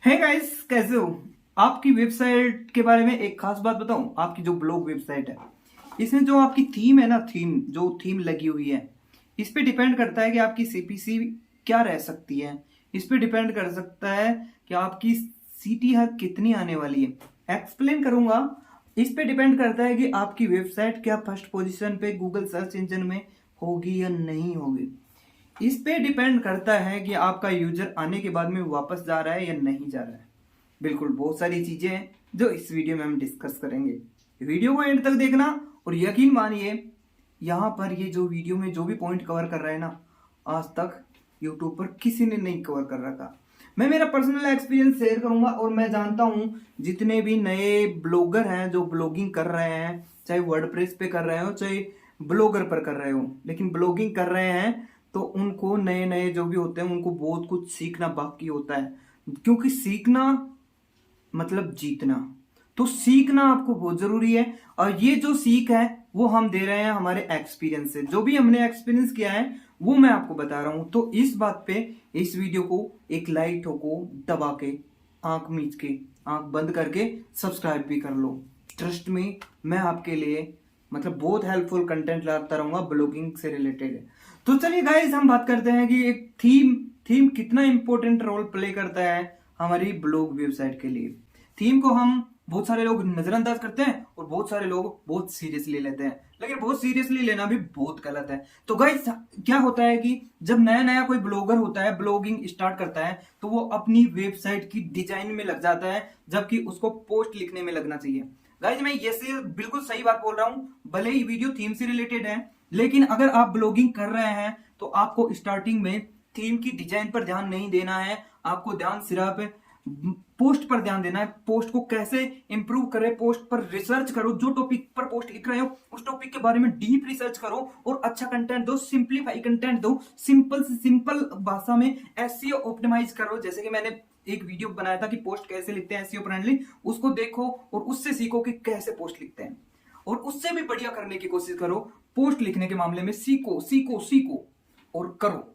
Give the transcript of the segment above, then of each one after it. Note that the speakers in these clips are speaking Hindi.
हे गाइस, कैसे हो? आपकी वेबसाइट के बारे में एक खास बात बताऊं। आपकी जो ब्लॉग वेबसाइट है, इसमें जो आपकी थीम है ना, थीम लगी हुई है, इस पे डिपेंड करता है कि आपकी सीपीसी क्या रह सकती है। इस पे डिपेंड कर सकता है कि आपकी सीटीआर कितनी आने वाली है। एक्सप्लेन करूंगा। इस पे डिपेंड करता है कि आपकी वेबसाइट क्या फर्स्ट पोजीशन पे गूगल सर्च इंजन में होगी या नहीं होगी। इस पे डिपेंड करता है कि आपका यूजर आने के बाद में वापस जा रहा है या नहीं जा रहा है। बिल्कुल, बहुत सारी चीजें हैं जो इस वीडियो में हम डिस्कस करेंगे। वीडियो को एंड तक देखना और यकीन मानिए, यहाँ पर ये जो वीडियो में जो भी पॉइंट कवर कर रहा है ना, आज तक यूट्यूब पर किसी ने नहीं कवर कर रखा। मैं मेरा पर्सनल एक्सपीरियंस शेयर करूंगा और मैं जानता हूं जितने भी नए ब्लॉगर हैं जो ब्लॉगिंग कर रहे हैं, चाहे वर्डप्रेस पे कर रहे हो चाहे ब्लॉगर पर कर रहे हो, लेकिन ब्लॉगिंग कर रहे हैं तो उनको नए नए जो भी होते हैं उनको बहुत कुछ सीखना बाकी होता है। क्योंकि सीखना मतलब जीतना। तो सीखना आपको बहुत जरूरी है और ये जो सीख है वो हम दे रहे हैं हमारे एक्सपीरियंस से। जो भी हमने एक्सपीरियंस किया है वो मैं आपको बता रहा हूं। तो इस बात पे इस वीडियो को एक लाइक ठोको दबा के, आंख मीच के, आंख बंद करके सब्सक्राइब भी कर लो। ट्रस्ट में, मैं आपके लिए मतलब बहुत हेल्पफुल कंटेंट लाता रहूंगा ब्लॉगिंग से रिलेटेड। तो चलिए गाइस, हम बात करते हैं कि एक थीम कितना इंपॉर्टेंट रोल प्ले करता है हमारी ब्लॉग वेबसाइट के लिए। थीम को हम बहुत सारे लोग नजरअंदाज करते हैं और बहुत सारे लोग बहुत सीरियसली लेते हैं, लेकिन बहुत सीरियसली लेना भी बहुत गलत है। तो गाइस, क्या होता है कि जब नया नया कोई ब्लॉगर होता है, ब्लॉगिंग स्टार्ट करता है, तो वो अपनी वेबसाइट की डिजाइन में लग जाता है, जबकि उसको पोस्ट लिखने में लगना चाहिए। गाइस, मैं ये से बिल्कुल सही बात बोल रहा हूं। भले ही वीडियो थीम से रिलेटेड है, लेकिन अगर आप ब्लॉगिंग कर रहे हैं तो आपको स्टार्टिंग में थीम की डिजाइन पर ध्यान नहीं देना है। आपको ध्यान सिर्फ पोस्ट पर ध्यान देना है। पोस्ट को कैसे इंप्रूव करें, पोस्ट पर रिसर्च करो। जो टॉपिक पर पोस्ट लिख रहे हो उस टॉपिक के बारे में डीप रिसर्च करो और अच्छा कंटेंट दो, सिंपलीफाई कंटेंट दो, सिंपल से सिंपल भाषा में एसईओ ऑप्टिमाइज करो। जैसे कि मैंने एक वीडियो बनाया था कि पोस्ट कैसे लिखते हैं एसईओ फ्रेंडली, उसको देखो और उससे सीखो कि कैसे पोस्ट लिखते हैं और उससे भी बढ़िया करने की कोशिश करो। पोस्ट लिखने के मामले में सीखो सीखो सीखो और करो।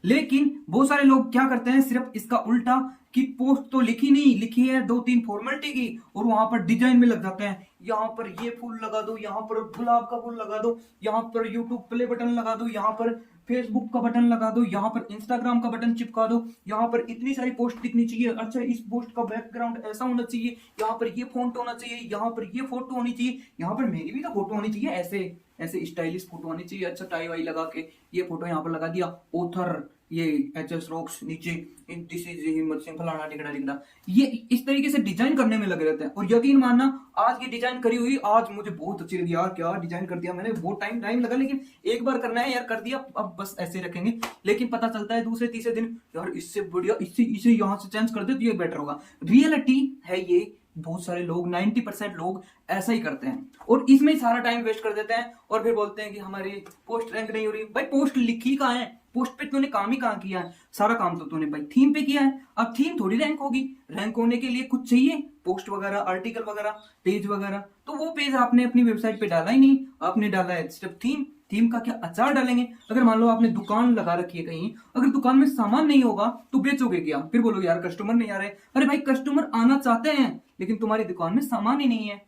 लेकिन बहुत सारे लोग क्या करते हैं, सिर्फ इसका उल्टा, कि पोस्ट तो लिखी नहीं, लिखी है दो तीन फॉर्मेलिटी की और वहां पर डिजाइन में लग जाते हैं। यहाँ पर ये फूल लगा दो, यहाँ पर गुलाब का फूल लगा दो, यहाँ पर यूट्यूब प्ले बटन लगा दो, यहाँ पर फेसबुक का बटन लगा दो, यहाँ पर इंस्टाग्राम का बटन चिपका दो, यहाँ पर इतनी सारी पोस्ट दिखनी चाहिए। अच्छा, इस पोस्ट का बैकग्राउंड ऐसा होना चाहिए, यहाँ पर ये फॉन्ट होना चाहिए, यहाँ पर ये फोटो होनी चाहिए, यहाँ पर मेरी भी तो फोटो होनी चाहिए, ऐसे ऐसे स्टाइलिश फोटो होनी चाहिए। अच्छा, टाई वाई लगा के ये फोटो यहाँ पर लगा दिया, ऑथर ये एचएस रॉक्स नीचे, दिस इज हिम्मत सिंह फलाना टिकड़ा लिखना। ये इस तरीके से डिजाइन करने में लगे रहते हैं और यकीन मानना, आज की डिजाइन करी हुई आज मुझे बहुत अच्छी लगी। यार क्या डिजाइन कर दिया मैंने, बहुत टाइम लगा, लेकिन एक बार करना है यार, कर दिया, अब बस ऐसे रखेंगे। लेकिन पता चलता है दूसरे तीसरे दिन, यार इससे बढ़िया, इससे इसे यहाँ से चेंज कर दे तो ये बेटर होगा। रियलिटी है ये, बहुत सारे लोग 90% लोग ऐसा ही करते हैं और इसमें ही सारा टाइम वेस्ट कर देते हैं और फिर बोलते हैं कि हमारी पोस्ट रैंक नहीं हो रही। भाई पोस्ट लिखी कहाँ है? पोस्ट पे तूने काम ही कहाँ किया है? सारा काम तो तूने भाई थीम पे किया है। अब थीम थोड़ी रैंक होगी। रैंक होने के लिए कुछ चाहिए, पोस्ट वगैरह, आर्टिकल वगैरह, पेज वगैरह। तो वो पेज आपने अपनी वेबसाइट पे डाला ही नहीं, आपने डाला है सिर्फ थीम। थीम का क्या अचार डालेंगे? अगर मान लो आपने दुकान लगा रखी है कहीं, अगर दुकान में सामान नहीं होगा तो बेचोगे क्या? फिर बोलोगे यार कस्टमर नहीं आ रहे। अरे भाई, कस्टमर आना चाहते हैं लेकिन तुम्हारी दुकान में सामान ही नहीं है।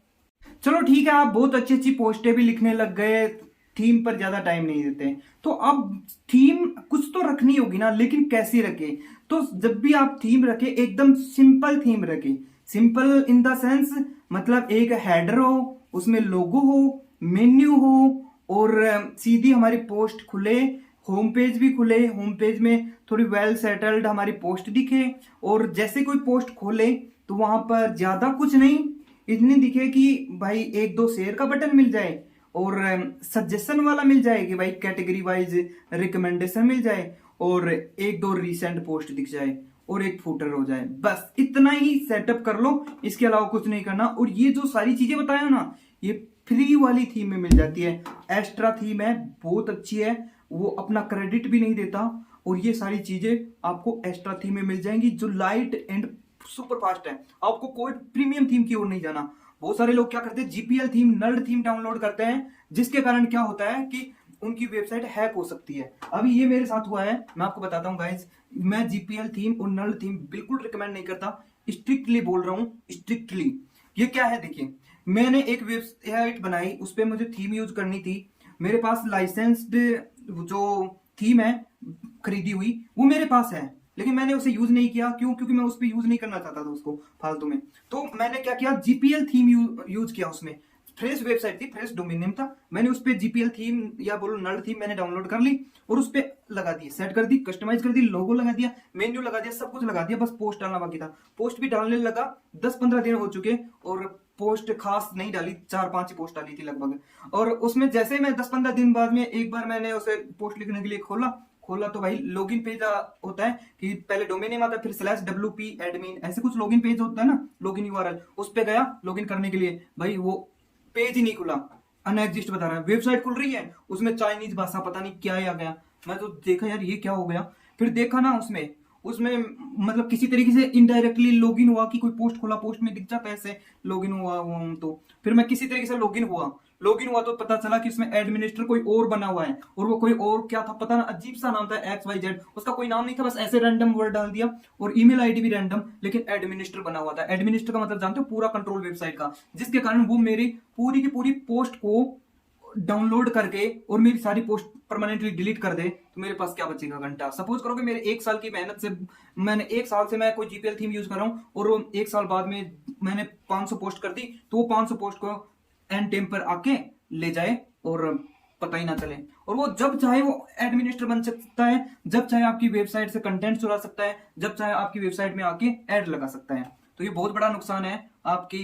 चलो ठीक है, आप बहुत अच्छी अच्छी पोस्टें भी लिखने लग गए, थीम पर ज्यादा टाइम नहीं देते, तो अब थीम कुछ तो रखनी होगी ना, लेकिन कैसी रखे? तो जब भी आप थीम रखे, एकदम सिंपल थीम रखे। सिंपल इन द सेंस, मतलब एक हेडर हो, उसमें लोगो हो, मेन्यू हो और सीधी हमारी पोस्ट खुले, होम पेज भी खुले, होम पेज में थोड़ी वेल सेटल्ड हमारी पोस्ट दिखे और जैसे कोई पोस्ट खोले तो वहां पर ज्यादा कुछ नहीं, इतनी दिखे कि भाई एक दो शेयर का बटन मिल जाए और सजेशन वाला मिल जाए कि भाई कैटेगरी वाइज रिकमेंडेशन मिल जाए और एक दो रीसेंट पोस्ट दिख जाए और एक फुटर हो जाए। बस इतना ही सेटअप कर लो, इसके अलावा कुछ नहीं करना। और ये जो सारी चीजें बताया ना, ये फ्री वाली थीम में मिल जाती है। एक्स्ट्रा थीम है, बहुत अच्छी है, वो अपना क्रेडिट भी नहीं देता और ये सारी चीजें आपको एक्स्ट्रा थीम में मिल जाएंगी जो लाइट एंड सुपर फास्ट है। आपको कोई प्रीमियम थीम की ओर नहीं जाना। बहुत सारे लोग क्या करते हैं, जीपीएल थीम, नल्ड थीम डाउनलोड करते हैं, जिसके कारण क्या होता है कि उनकी वेबसाइट हैक हो सकती है। अभी ये मेरे साथ हुआ है, मैं आपको बताता हूँ गाइस। मैं जीपीएल थीम और नल थीम बिल्कुल रिकमेंड नहीं करता, स्ट्रिक्टली बोल रहा हूँ, स्ट्रिक्टली। ये क्या है देखिए, मैंने एक वेबसाइट बनाई, उस पर मुझे थीम यूज करनी थी। मेरे पास लाइसेंस्ड जो थीम है खरीदी हुई, वो मेरे पास है, लेकिन मैंने उसे यूज नहीं किया। क्यों? क्योंकि मैं उस पर यूज नहीं करना चाहता था उसको फालतू में। तो मैंने क्या किया, जीपीएल थीम यूज किया उसमें। फ्रेश वेबसाइट थी, फ्रेश डोमेन नेम था, मैंने उस पर जीपीएल थीम या बोलो नल थीम मैंने डाउनलोड कर ली और उस पर लगा दी, सेट कर दी, कस्टमाइज कर दी, लोगो लगा दिया, मेन्यू लगा दिया, सब कुछ लगा दिया, बस पोस्ट डालना बाकी था। पोस्ट भी डालने लगा, 10-15 दिन हो चुके और पोस्ट खास नहीं डाली, 4-5 ही पोस्ट डाली थी लगभग। और उसमें जैसे मैं 10-15 दिन बाद में एक बार मैंने उसे पोस्ट लिखने के लिए खोला तो भाई लॉगिन पेज होता है कि पहले डोमेन नेम आता है, फिर /wp एडमिन ऐसे कुछ लॉगिन पेज होता है ना, लॉगिन यूआरएल। उस पे गया लॉगिन करने के लिए, भाई वो पेज ही नहीं खुला, अनएग्जिस्ट बता रहा है। वेबसाइट खुल रही है, उसमें चाइनीज भाषा पता नहीं क्या ही आ गया। मैं तो देखा यार ये क्या हो गया। फिर देखा ना उसमें उसमें मतलब किसी तरीके से इनडायरेक्टली लॉगिन हुआ कि कोई पोस्ट खोला, पोस्ट में दिख जाता है ऐसे लॉगिन हुआ तो फिर मैं किसी तरीके से लॉगिन हुआ तो पता चला कि उसमें एडमिनिस्टर कोई और बना हुआ है, और वो कोई और क्या था पता ना, अजीब सा नाम था XYZ, उसका कोई नाम नहीं था, बस ऐसे रैंडम वर्ड डाल दिया और ईमेल आईडी भी रैंडम, लेकिन एडमिनिस्टर बना हुआ था। एडमिनिस्टर का मतलब जानते हो, पूरा कंट्रोल वेबसाइट का, जिसके कारण वो मेरी पूरी की पूरी पोस्ट को डाउनलोड करके और मेरी सारी पोस्ट परमानेंटली डिलीट कर दे, तो मेरे पास क्या बचेगा घंटा। सपोज करो कि मेरे 1 साल की मेहनत से, मैंने 1 साल से मैं कोई जीपीएल थीम यूज कर रहा हूं और 1 साल बाद में मैंने 500 पोस्ट कर दी, तो वो 500 पोस्ट को एंड टाइम पर आके ले जाए और पता ही ना चले। और वो जब चाहे वो एडमिनिस्टर बन सकता है, जब चाहे आपकी वेबसाइट से कंटेंट चुरा सकता है, जब चाहे आपकी वेबसाइट में आके ऐड लगा सकता है। तो ये बहुत बड़ा नुकसान है आपकी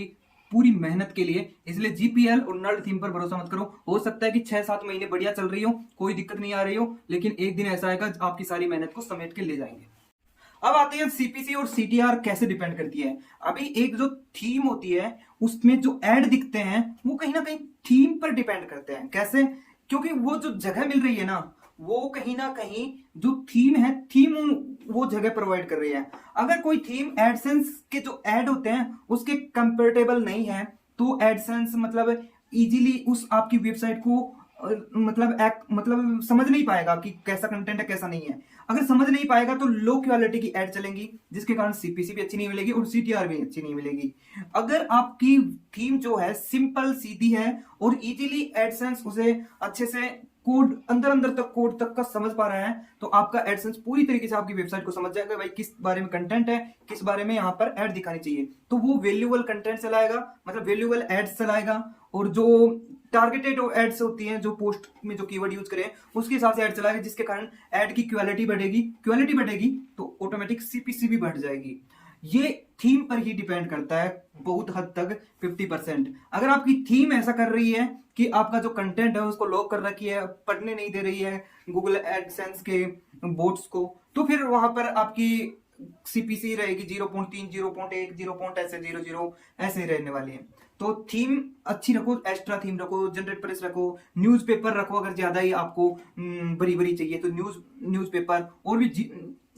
पूरी मेहनत के लिए। इसलिए जीपीएल और नल थीम पर भरोसा मत करो। हो सकता है कि 6-7 महीने बढ़िया चल रही हो, कोई दिक्कत नहीं आ रही हो, लेकिन एक दिन ऐसा आएगा आपकी सारी मेहनत को समेट के ले जाएंगे। अब आते हैं सीपीसी और सीटीआर कैसे डिपेंड करती है। अभी एक जो थीम होती है उसमें जो ऐड दिखते हैं वो कहीं ना कहीं थीम पर डिपेंड करते हैं। कैसे? क्योंकि वो जो जगह मिल रही है ना, वो कहीं ना कहीं जो थीम है, थीम वो जगह प्रोवाइड कर रही है। अगर कोई थीम एडसेंस के जो ऐड होते हैं उसके कंपेटेबल नहीं है, तो एडसेंस मतलब इजीली उस आपकी वेबसाइट को मतलब समझ नहीं पाएगा कि कैसा कंटेंट है कैसा नहीं है। अगर समझ नहीं पाएगा तो लो क्वालिटी की एड चलेंगी, जिसके कारण सीपीसी भी अच्छी नहीं मिलेगी और सीटीआर भी अच्छी नहीं मिलेगी। अगर आपकी थीम जो है सिंपल सीधी है और इजीली एडसेंस उसे अच्छे से कोड अंदर तक कोड तक का समझ पा रहा है, तो आपका एडसेंस पूरी तरीके से आपकी वेबसाइट को समझ जाएगा भाई किस बारे में कंटेंट है, किस बारे में यहाँ पर एड दिखानी चाहिए। तो वो वैल्यूएबल कंटेंट चलाएगा, मतलब वैल्यूएबल एड्स चलाएगा। और जो टारगेटेड एड्स होती हैं, जो पोस्ट में जो कीवर्ड यूज करें उसके हिसाब से ऐड चलाएगा, जिसके कारण ऐड की क्वालिटी बढ़ेगी तो ऑटोमेटिक सीपीसी भी बढ़ जाएगी। ये थीम पर ही डिपेंड करता है बहुत हद तक, 50%। अगर आपकी थीम ऐसा कर रही है कि आपका जो कंटेंट है उसको लॉक कर रखी है, पढ़ने नहीं दे रही है गूगल एडसेंस के बोट्स को, तो फिर वहां पर आपकी सीपीसी रहेगी 0.3, 0.1, 0. ऐसे 0.0 ऐसे रहने वाली है। तो थीम अच्छी रखो, एक्स्ट्रा थीम रखो, जनरेट प्रेस रखो, न्यूज़पेपर रखो। अगर ज्यादा ही आपको बड़ी चाहिए तो न्यूज़पेपर, और भी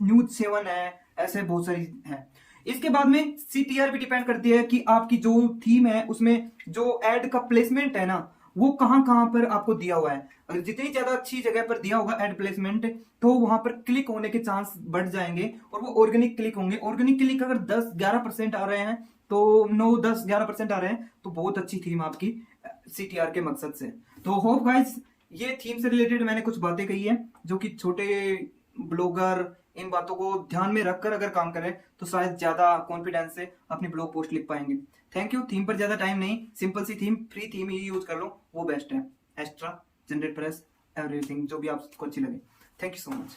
News7 है, ऐसे बहुत सारी है। इसके बाद में सीटीआर भी डिपेंड करती है कि आपकी जो थीम है उसमें जो एड का प्लेसमेंट है ना, वो कहां कहां पर आपको दिया हुआ है। अगर जितनी ज्यादा अच्छी जगह पर दिया होगा एड प्लेसमेंट, तो वहां पर क्लिक होने के चांस बढ़ जाएंगे और वो ऑर्गेनिक क्लिक होंगे। ऑर्गेनिक क्लिक अगर 10-11% आ रहे हैं, तो 9-10-11% आ रहे हैं, तो बहुत अच्छी थीम आपकी सीटीआर के मकसद से। तो होप गाइस, ये थीम से रिलेटेड मैंने कुछ बातें कही है जो कि छोटे ब्लॉगर इन बातों को ध्यान में रखकर अगर काम करें तो शायद ज्यादा कॉन्फिडेंस से अपनी ब्लॉग पोस्ट लिख पाएंगे। Thank you. थीम पर ज्यादा टाइम नहीं, सिंपल सी थीम, फ्री थीम ही यूज कर लो, वो बेस्ट है। एक्स्ट्रा, जनरेट प्रेस, एवरीथिंग जो भी आपको अच्छी लगे। Thank you so much.